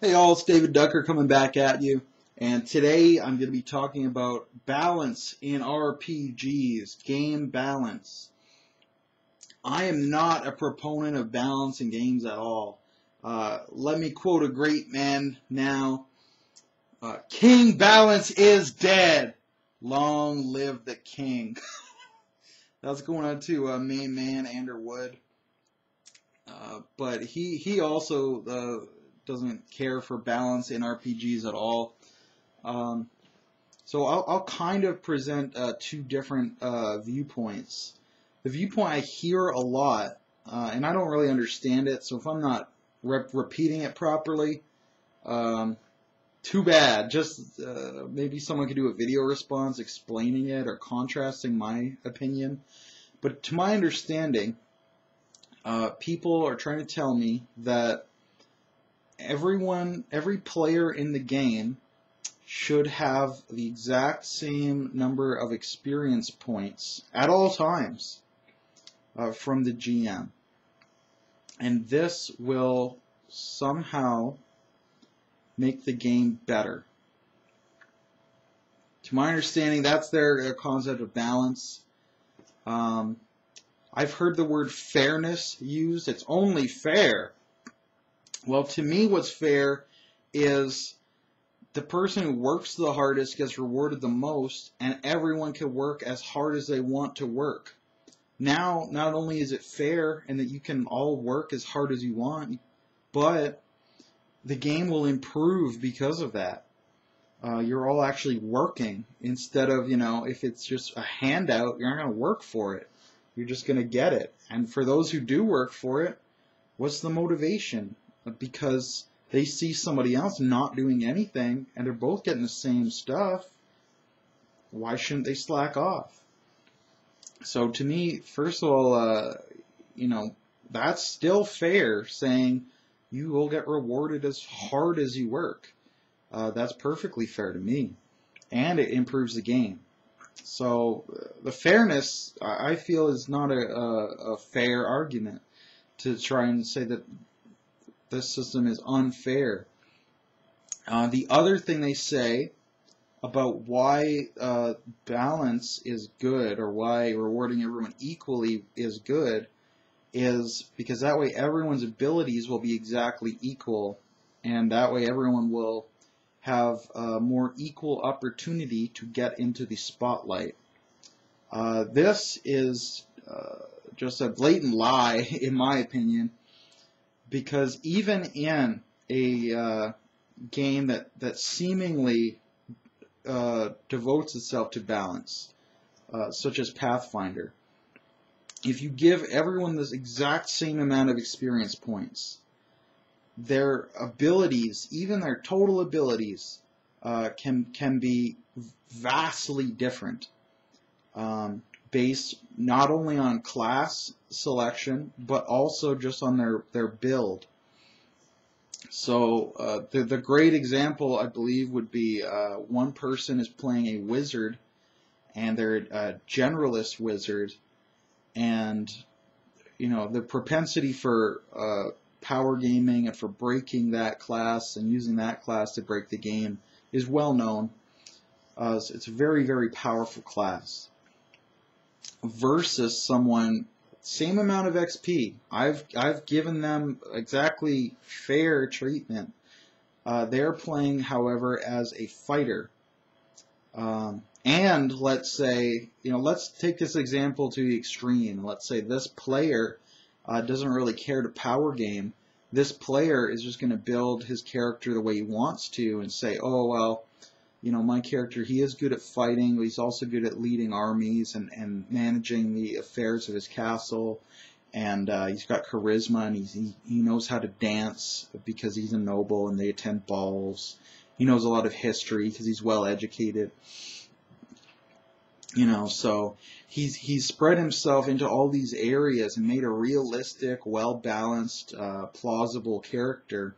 Hey all, it's David Ducker coming back at you, and today I'm going to be talking about balance in RPGs, game balance. I am not a proponent of balance in games at all. Let me quote a great man now. King Balance is dead. Long live the king. That's going on to main man Andrew Wood. But he also doesn't care for balance in RPGs at all. So I'll kind of present two different viewpoints. The viewpoint I hear a lot, and I don't really understand it, so if I'm not repeating it properly, too bad. Just maybe someone could do a video response explaining it or contrasting my opinion. But to my understanding, people are trying to tell me that every player in the game should have the exact same number of experience points at all times from the GM. And this will somehow make the game better. To my understanding, that's their concept of balance. I've heard the word fairness used. It's only fair. Well, to me, what's fair is the person who works the hardest gets rewarded the most, and everyone can work as hard as they want to work. Now, not only is it fair and that you can all work as hard as you want, but the game will improve because of that. You're all actually working instead of, if it's just a handout, you're not going to work for it. You're just going to get it. And for those who do work for it, what's the motivation? Because they see somebody else not doing anything and they're both getting the same stuff. Why shouldn't they slack off? So to me, first of all, that's still fair, saying you will get rewarded as hard as you work. That's perfectly fair to me, and it improves the game. So the fairness, I feel, is not a fair argument to try and say that this system is unfair. The other thing they say about why balance is good, or why rewarding everyone equally is good, is because that way everyone's abilities will be exactly equal, and that way everyone will have more equal opportunity to get into the spotlight. This is just a blatant lie, in my opinion, because even in a game that seemingly devotes itself to balance, such as Pathfinder, if you give everyone this exact same amount of experience points, their abilities, even their total abilities, can be vastly different, based not only on class selection, but also just on their build. So the great example, I believe, would be one person is playing a wizard, and they're a generalist wizard, and the propensity for power gaming and for breaking that class and using that class to break the game is well known. It's a very, very powerful class. Versus someone, same amount of XP. I've given them exactly fair treatment. They're playing, however, as a fighter. And let's say, let's take this example to the extreme. Let's say this player doesn't really care to power game. This player is just going to build his character the way he wants to and say, oh, well, my character, he is good at fighting, but he's also good at leading armies and managing the affairs of his castle. And he's got charisma, and he knows how to dance because he's a noble and they attend balls. He knows a lot of history because he's well educated. So he's spread himself into all these areas and made a realistic, well-balanced, plausible character.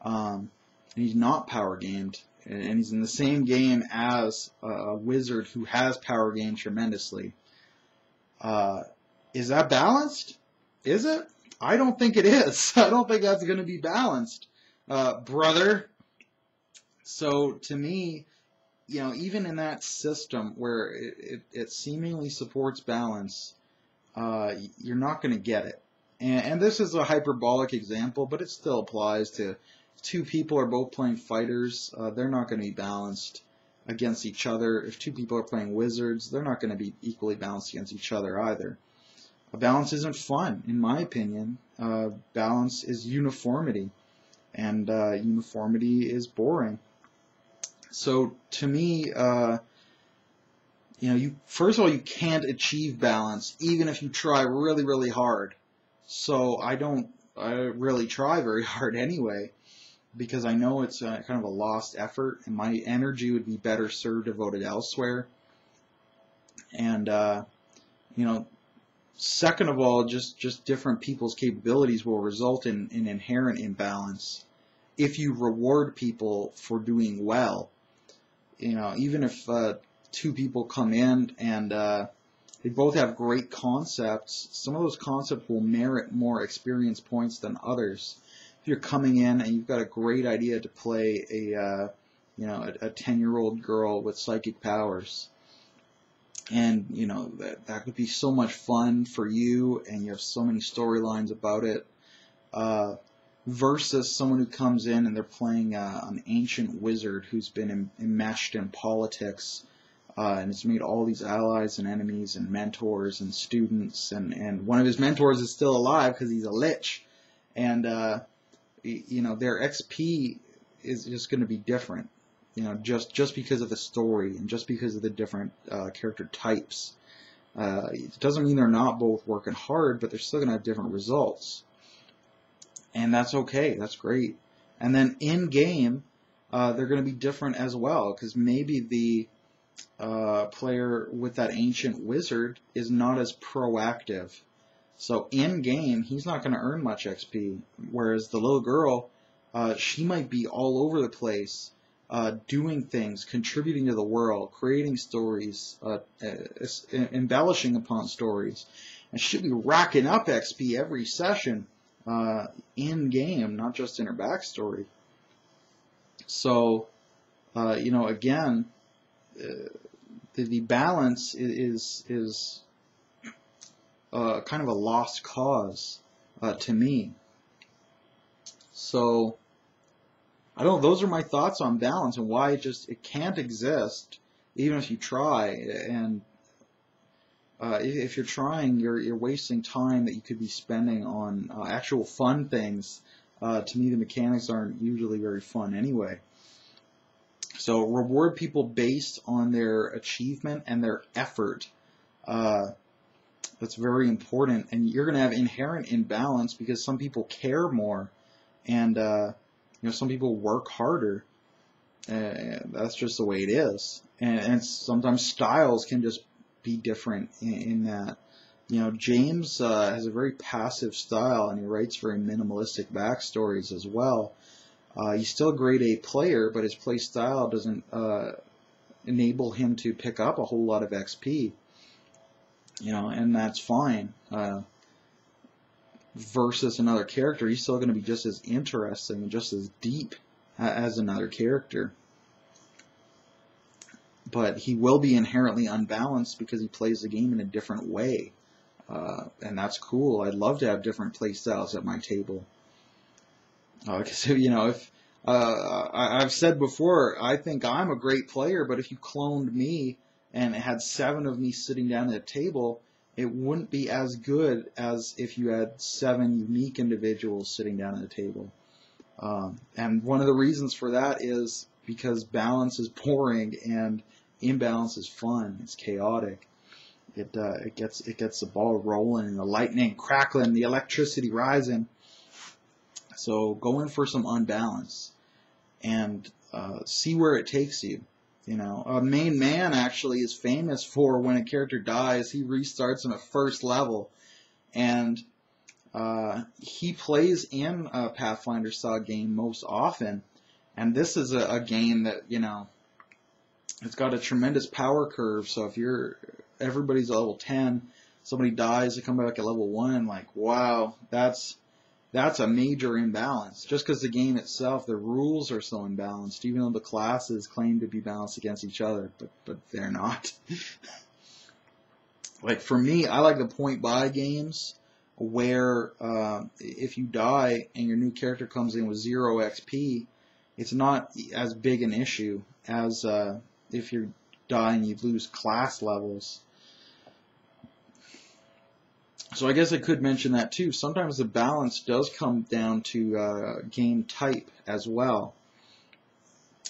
And he's not power gamed, and he's in the same game as a wizard who has power gamed tremendously. Is that balanced? Is it? I don't think it is. I don't think that's going to be balanced. brother. So to me, even in that system where it seemingly supports balance, you're not going to get it. And this is a hyperbolic example, but it still applies to two people are both playing fighters. They're not going to be balanced against each other. If two people are playing wizards, they're not going to be equally balanced against each other either. A balance isn't fun, in my opinion. Balance is uniformity, and uniformity is boring. So to me, first of all, you can't achieve balance even if you try really, really hard. So I really try very hard anyway, because I know it's kind of a lost effort, and my energy would be better served devoted elsewhere. And second of all, just different people's capabilities will result in inherent imbalance if you reward people for doing well. Even if two people come in and they both have great concepts, some of those concepts will merit more experience points than others. If you're coming in and you've got a great idea to play a 10-year-old girl with psychic powers, and that could be so much fun for you, and you have so many storylines about it, versus someone who comes in and they're playing an ancient wizard who's been enmeshed in politics, and has made all these allies and enemies and mentors and students, and one of his mentors is still alive because he's a lich, and their XP is just going to be different, just because of the story and just because of the different character types. It doesn't mean they're not both working hard, but they're still going to have different results. And that's okay. That's great. And then in game, they're going to be different as well, because maybe the player with that ancient wizard is not as proactive. So in game, he's not going to earn much XP, whereas the little girl, she might be all over the place, doing things, contributing to the world, creating stories, embellishing upon stories, and she'll be racking up XP every session. In game, not just in her backstory. So, again, the balance is kind of a lost cause to me. So, I don't know. Those are my thoughts on balance and why it can't exist, even if you try. And if you're trying, you're wasting time that you could be spending on actual fun things. To me, the mechanics aren't usually very fun anyway. So reward people based on their achievement and their effort. That's very important. And you're going to have inherent imbalance because some people care more, and some people work harder. That's just the way it is. And sometimes styles can just be different in that. James has a very passive style, and he writes very minimalistic backstories as well. He's still a grade A player, but his play style doesn't enable him to pick up a whole lot of XP. And that's fine. Versus another character, he's still going to be just as interesting and just as deep as another character. But he will be inherently unbalanced because he plays the game in a different way. And that's cool. I'd love to have different play styles at my table. Because, I've said before, I think I'm a great player, but if you cloned me and had 7 of me sitting down at a table, it wouldn't be as good as if you had 7 unique individuals sitting down at a table. And one of the reasons for that is because balance is boring and imbalance is fun. It's chaotic. It gets the ball rolling and the lightning crackling, the electricity rising. So go in for some unbalance and see where it takes you. A main man actually is famous for when a character dies, he restarts in a first level, and he plays in a Pathfinder style game most often. And this is a game that it's got a tremendous power curve. So if everybody's at level 10, somebody dies, they come back at level 1, like, wow, that's that's a major imbalance. Just because the game itself, the rules are so imbalanced, even though the classes claim to be balanced against each other, but they're not. Like for me, I like the point buy games where if you die and your new character comes in with 0 XP, it's not as big an issue as if you die and you lose class levels. So I guess I could mention that too. Sometimes the balance does come down to game type as well.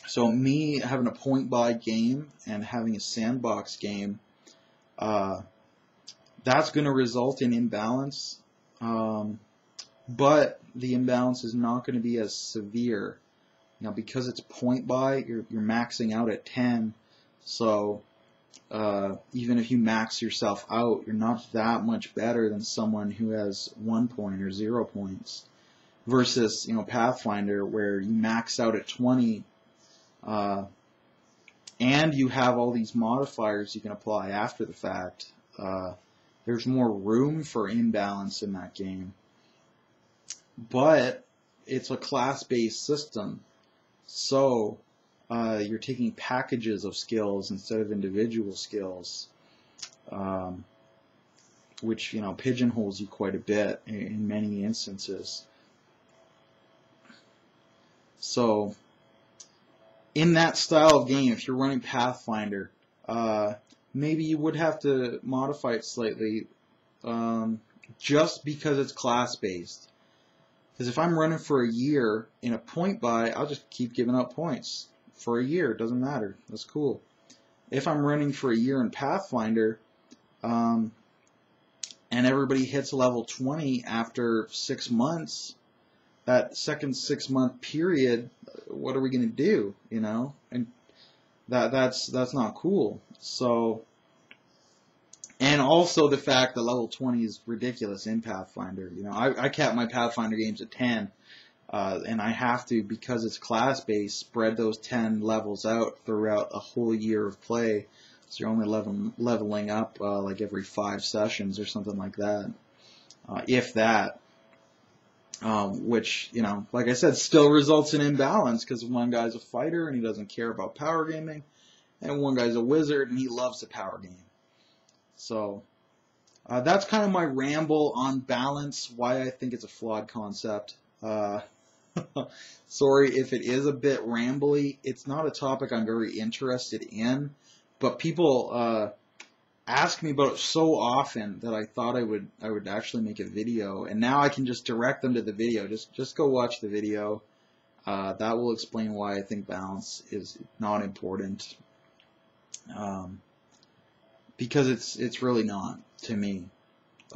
So me having a point buy game and having a sandbox game, that's going to result in imbalance, but the imbalance is not going to be as severe. Now, because it's point buy, you're maxing out at 10, so even if you max yourself out, you're not that much better than someone who has 1 point or 0 points. Versus, Pathfinder, where you max out at 20, and you have all these modifiers you can apply after the fact. There's more room for imbalance in that game. But it's a class-based system, so you're taking packages of skills instead of individual skills, which pigeonholes you quite a bit in many instances. So in that style of game, if you're running Pathfinder, maybe you would have to modify it slightly, just because it's class-based. Because if I'm running for a year in a point buy, I'll just keep giving out points for a year. It doesn't matter. That's cool. If I'm running for a year in Pathfinder, and everybody hits level 20 after 6 months, that second 6 month period, what are we going to do? And that's not cool. So, and also the fact that level 20 is ridiculous in Pathfinder. I cap my Pathfinder games at 10, and I have to, because it's class-based, spread those 10 levels out throughout a whole year of play. So you're only leveling up like every 5 sessions or something like that, if that. Which, like I said, still results in imbalance, because one guy's a fighter and he doesn't care about power gaming, and one guy's a wizard and he loves the power game. So that's kind of my ramble on balance, why I think it's a flawed concept. Sorry if it is a bit rambly. It's not a topic I'm very interested in, but people ask me about it so often that I thought I would actually make a video, and now I can just direct them to the video. Just go watch the video. That will explain why I think balance is not important. Because it's really not, to me.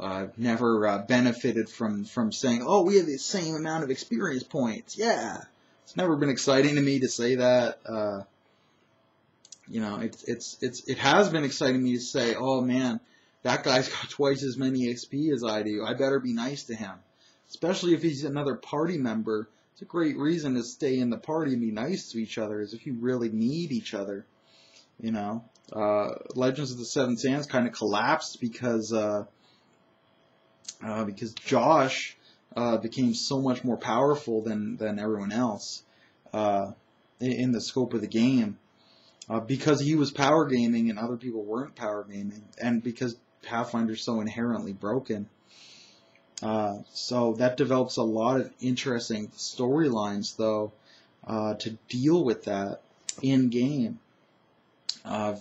I've never benefited from saying, oh, we have the same amount of experience points. Yeah, it's never been exciting to me to say that. It has been exciting to me to say, oh man, that guy's got twice as many XP as I do. I better be nice to him, especially if he's another party member. It's a great reason to stay in the party and be nice to each other, as if you really need each other. Legends of the Seven Sands kind of collapsed because Josh became so much more powerful than everyone else in the scope of the game, because he was power gaming and other people weren't power gaming, and because Pathfinder's so inherently broken. So that develops a lot of interesting storylines, though, to deal with that in game.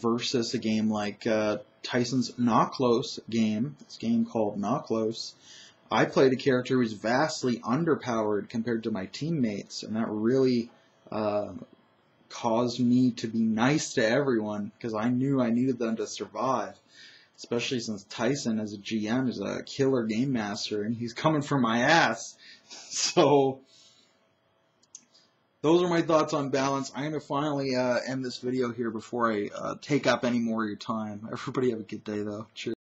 Versus a game like Tyson's Not Close game. This game called Not Close. I played a character who was vastly underpowered compared to my teammates, and that really caused me to be nice to everyone, because I knew I needed them to survive. Especially since Tyson, as a GM, is a killer game master, and he's coming for my ass. So those are my thoughts on balance. I'm going to finally end this video here before I take up any more of your time. Everybody have a good day, though. Cheers.